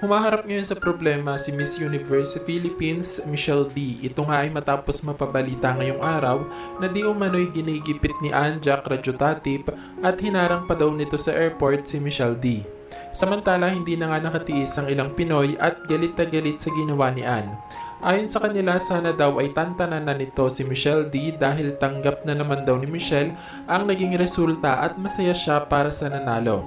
Humaharap ngayon sa problema si Miss Universe Philippines Michelle D. Ito nga ay matapos mapabalita ngayong araw na di umano'y ginigipit ni Anja Crayotatip at hinarang pa daw nito sa airport si Michelle D. Samantala, hindi na nga nakatiis ang ilang Pinoy at galit na galit sa ginawa ni Ann. Ayon sa kanila, sana daw ay tantanan na nito si Michelle D dahil tanggap na naman daw ni Michelle ang naging resulta at masaya siya para sa nanalo.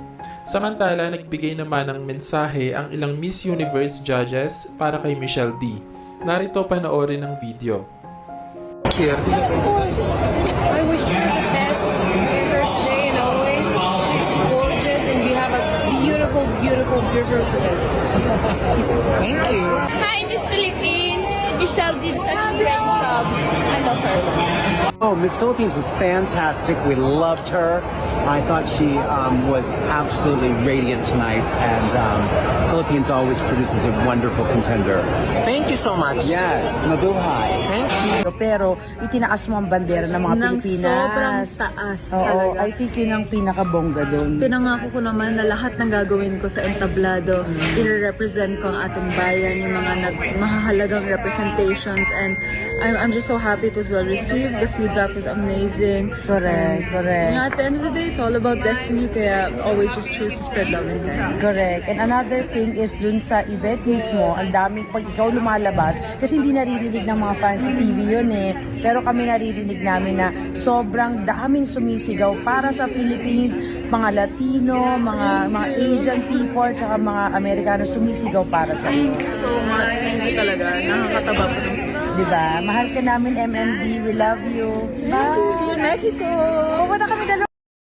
Samantala, nagbigay naman ng mensahe ang ilang Miss Universe judges para kay Michelle D. Narito panoorin ang video. Yes, of course. I wish you the best for her today and always. She's gorgeous and you have a beautiful, beautiful, beautiful presenter. Thank you. Hi, Miss Philippines. Michelle did such a great job. I love her. Oh, Miss Philippines was fantastic. We loved her. I thought she was absolutely radiant tonight, and Philippines always produces a wonderful contender. Thank you so much. Yes, mabuhay. Thank you. Pero itinaas mo ang bandera ng mga Pilipinas. Sobrang taas Oo, talaga. I think yun ang pinakabongga doon. Pinangako ko naman na lahat ng gagawin ko sa entablado, i-represent ko ang ating bayan, yung mga mahahalagang representations, and I'm just so happy it was well received. The feedback was amazing. Correct, correct. At the end of the day, it's all about destiny, kaya always just choose to spread love and kindness. Correct. And another thing is dun sa event mismo, ang daming pag ikaw lumalabas, kasi hindi naririnig ng mga fans sa TV yun eh. Pero kami naririnig namin na sobrang daming sumisigaw para sa Philippines, mga Latino, mga Asian people, saka mga Amerikano sumisigaw para sa iyo. So much, thank you talaga. Nakakataba po ng puso. Diba? Mahal ka namin, MMD. We love you. Bye! See you in Mexico! Pupunta kami